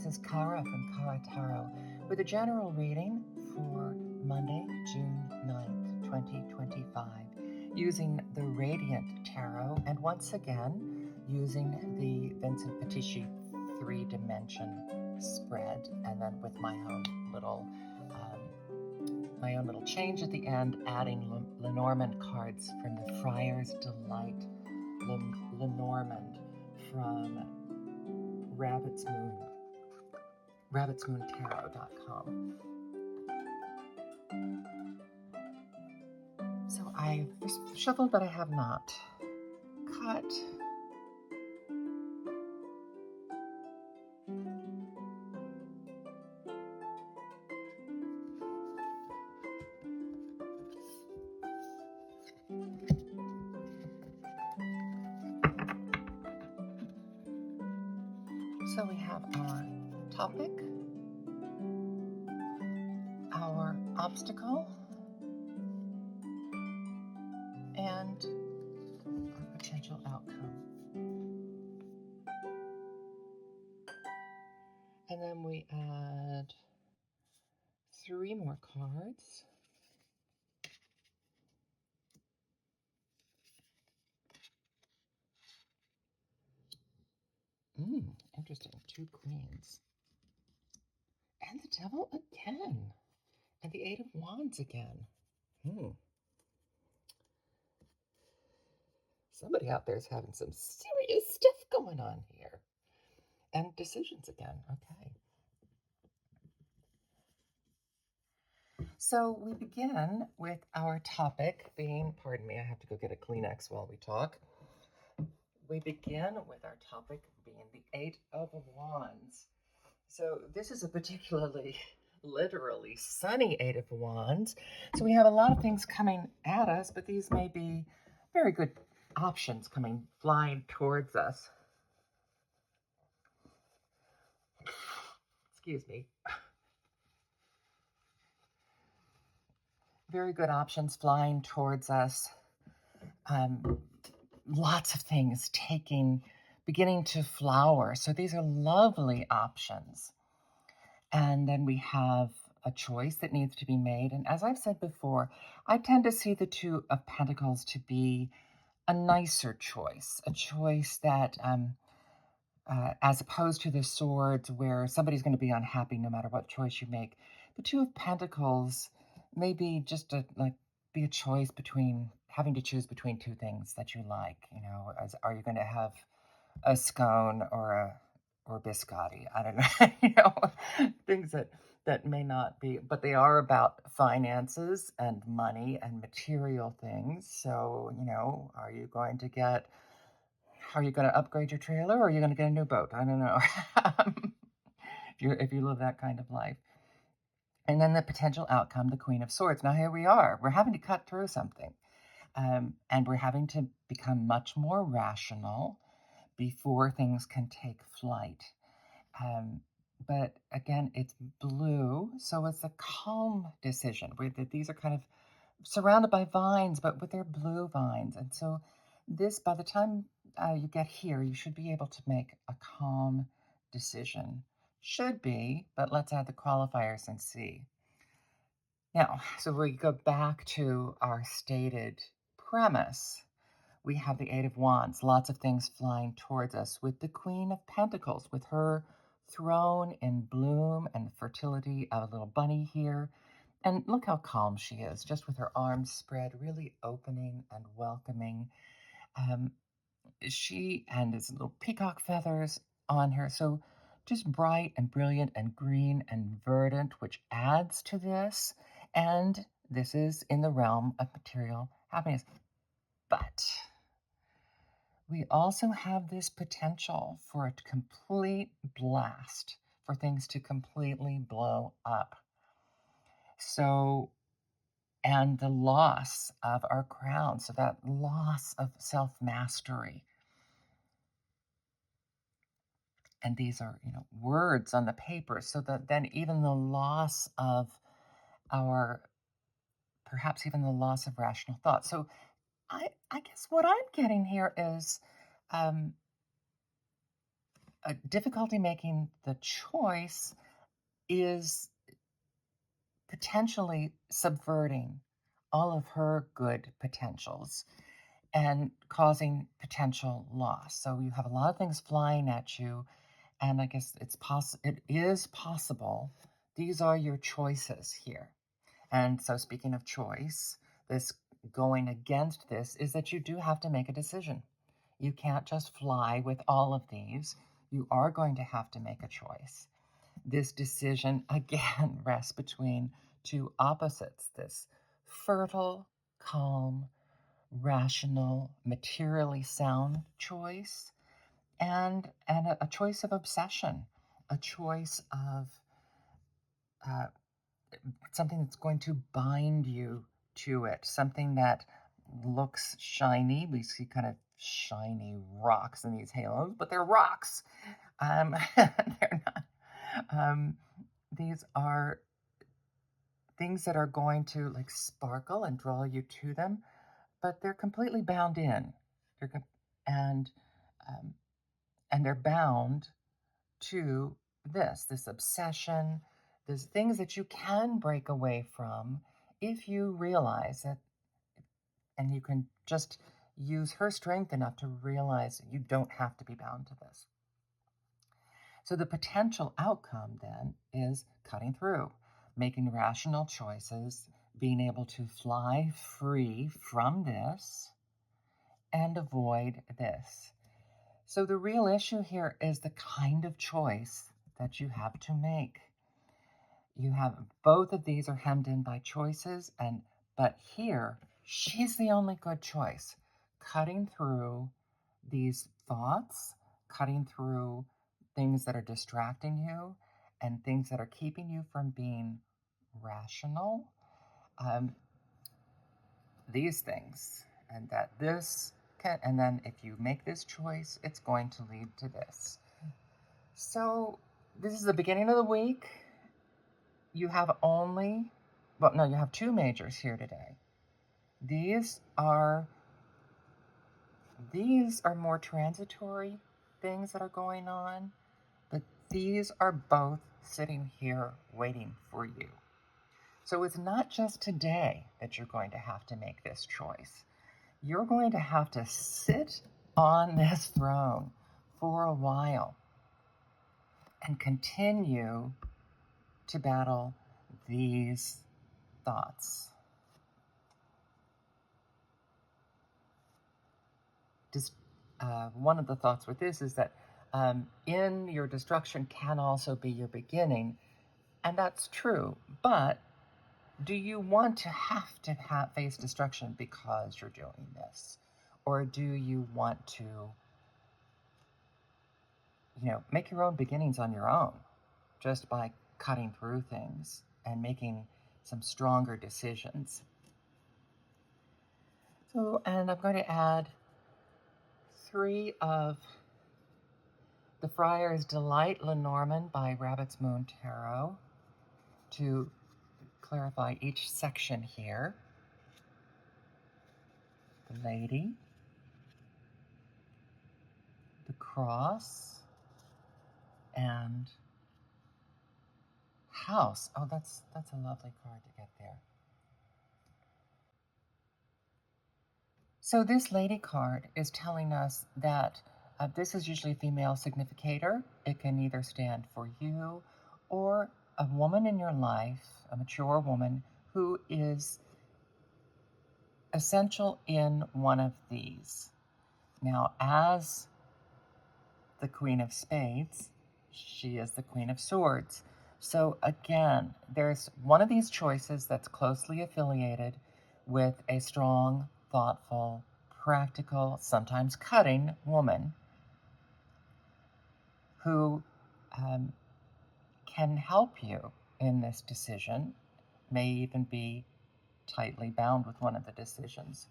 This is Kara from Kara Tarot with a general reading for Monday, June 9th, 2025, using the Radiant Tarot and once again using the Vincent Pitisci 3-dimension spread, and then with my own little change at the end, adding Lenormand cards from the Friar's Delight Lenormand from rabbitsmoontarot.com. So I've shuffled, but I have not cut. So we have our topic, our obstacle, and our potential outcome. And then we add 3 more cards. Interesting. 2 queens. And the devil again. And the 8 of Wands again. Somebody out there is having some serious stuff going on here. And decisions again. Okay. So we begin with our topic being, pardon me, I have to go get a Kleenex while we talk. We begin with our topic being the 8 of Wands. So this is a particularly, literally sunny 8 of Wands. So we have a lot of things coming at us, but these may be very good options coming flying towards us. Excuse me. Very good options flying towards us. Lots of things beginning to flower. So these are lovely options. And then we have a choice that needs to be made. And as I've said before, I tend to see the 2 of Pentacles to be a nicer choice, a choice that, as opposed to the Swords where somebody's going to be unhappy no matter what choice you make, the 2 of Pentacles may be just be a choice between having to choose between 2 things that you like. Are you going to have a scone or biscotti? I don't know. Things that may not be, but they are about finances and money and material things. So, are you going to upgrade your trailer, or are you going to get a new boat? I don't know. if you live that kind of life. And then the potential outcome, the Queen of Swords. Now here we are. We're having to cut through something. And we're having to become much more rational before things can take flight. But again, it's blue, so it's a calm decision. These are kind of surrounded by vines, but with their blue vines. And so this, by the time you get here, you should be able to make a calm decision. Should be, but let's add the qualifiers and see. Now, so we go back to our stated premise. We have the 8 of Wands, lots of things flying towards us, with the Queen of Pentacles, with her throne in bloom and fertility of a little bunny here. And look how calm she is, just with her arms spread, really opening and welcoming. She and his little peacock feathers on her. So just bright and brilliant and green and verdant, which adds to this. And this is in the realm of material happiness. But we also have this potential for a complete blast, for things to completely blow up. So, and the loss of our crown, so that loss of self-mastery. And these are, words on the paper, so that then even the loss of perhaps even the loss of rational thought. So I guess what I'm getting here is difficulty making the choice is potentially subverting all of her good potentials and causing potential loss. So you have a lot of things flying at you, and I guess it is possible. These are your choices here. And so speaking of choice, this going against this is that you do have to make a decision. You can't just fly with all of these. You are going to have to make a choice. This decision again rests between two opposites, this fertile, calm, rational, materially sound choice, and a choice of obsession, a choice of uh, something that's going to bind you to it, something that looks shiny. We see kind of shiny rocks in these halos, but they're rocks. They're not. These are things that are going to like sparkle and draw you to them, but they're completely bound in. They're and um, and they're bound to this obsession, these things that you can break away from if you realize that, and you can just use her strength enough to realize that you don't have to be bound to this. So the potential outcome then is cutting through, making rational choices, being able to fly free from this and avoid this. So the real issue here is the kind of choice that you have to make. You have both of these are hemmed in by choices, but here she's the only good choice. Cutting through these thoughts, cutting through things that are distracting you and things that are keeping you from being rational. Um, these things, and that this can, and then if you make this choice, it's going to lead to this. So this is the beginning of the week. You have you have two majors here today. These are more transitory things that are going on, but these are both sitting here waiting for you. So it's not just today that you're going to have to make this choice. You're going to have to sit on this throne for a while and continue to battle these thoughts. Just one of the thoughts with this is that in your destruction can also be your beginning, and that's true. But do you want to face destruction because you're doing this, or do you want to, make your own beginnings on your own, just by cutting through things and making some stronger decisions? So, and I'm going to add 3 of the Friar's Delight Lenormand by Rabbit's Moon Tarot to clarify each section here. The Lady, the Cross, and House. Oh, that's a lovely card to get there. So this Lady card is telling us that this is usually a female significator. It can either stand for you or a woman in your life, a mature woman who is essential in one of these. Now, as the Queen of Spades, she is the Queen of Swords. So again, there's one of these choices that's closely affiliated with a strong, thoughtful, practical, sometimes cutting woman who can help you in this decision, may even be tightly bound with one of the decisions.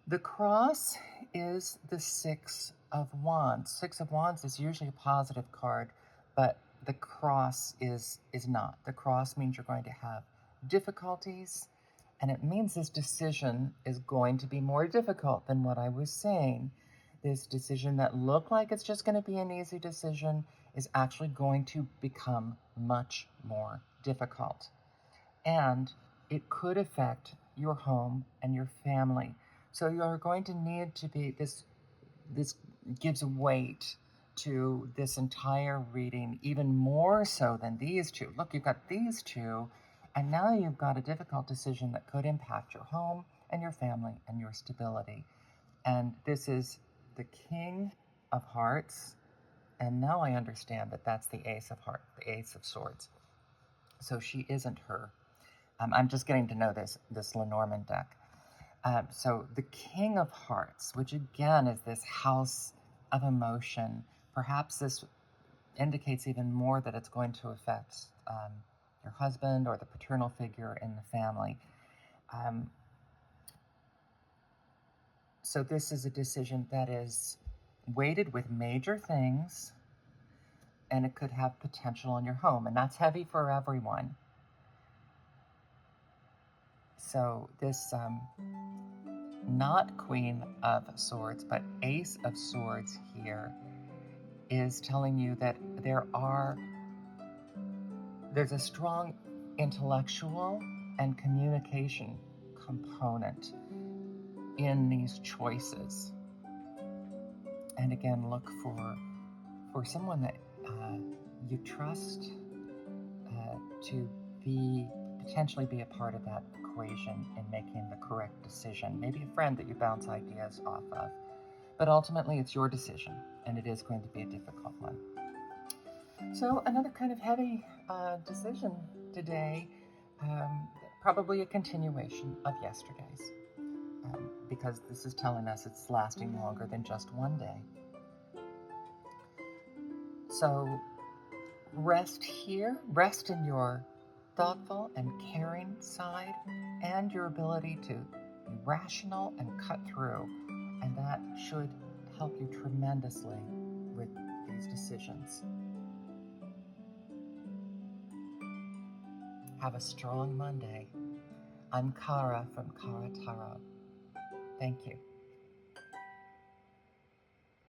The Cross is the Six of Wands. Six of Wands is usually a positive card, but the Cross is not. The Cross means you're going to have difficulties, and it means this decision is going to be more difficult than what I was saying. this decision that looked like it's just going to be an easy decision is actually going to become much more difficult. And it could affect your home and your family. So you're going to need to be this gives weight to this entire reading, even more so than these two. Look, you've got these two, and now you've got a difficult decision that could impact your home and your family and your stability. And this is the King of Hearts. And now I understand that that's the Ace of Hearts, the Ace of Swords. So she isn't her. I'm just getting to know this Lenormand deck. So the King of Hearts, which again is this house of emotion, perhaps this indicates even more that it's going to affect your husband or the paternal figure in the family. So this is a decision that is weighted with major things, and it could have potential in your home, and that's heavy for everyone. So this not Queen of Swords, but Ace of Swords here is telling you that there's a strong intellectual and communication component in these choices. And again, look for someone that you trust to potentially be a part of that equation in making the correct decision. Maybe a friend that you bounce ideas off of. But ultimately, it's your decision, and it is going to be a difficult one. So another kind of heavy decision today, probably a continuation of yesterday's, because this is telling us it's lasting longer than just one day. So rest here, rest in your thoughtful and caring side, and your ability to be rational and cut through, and that should help you tremendously with these decisions. Have a strong Monday. I'm Kara from Kara Tarot. Thank you.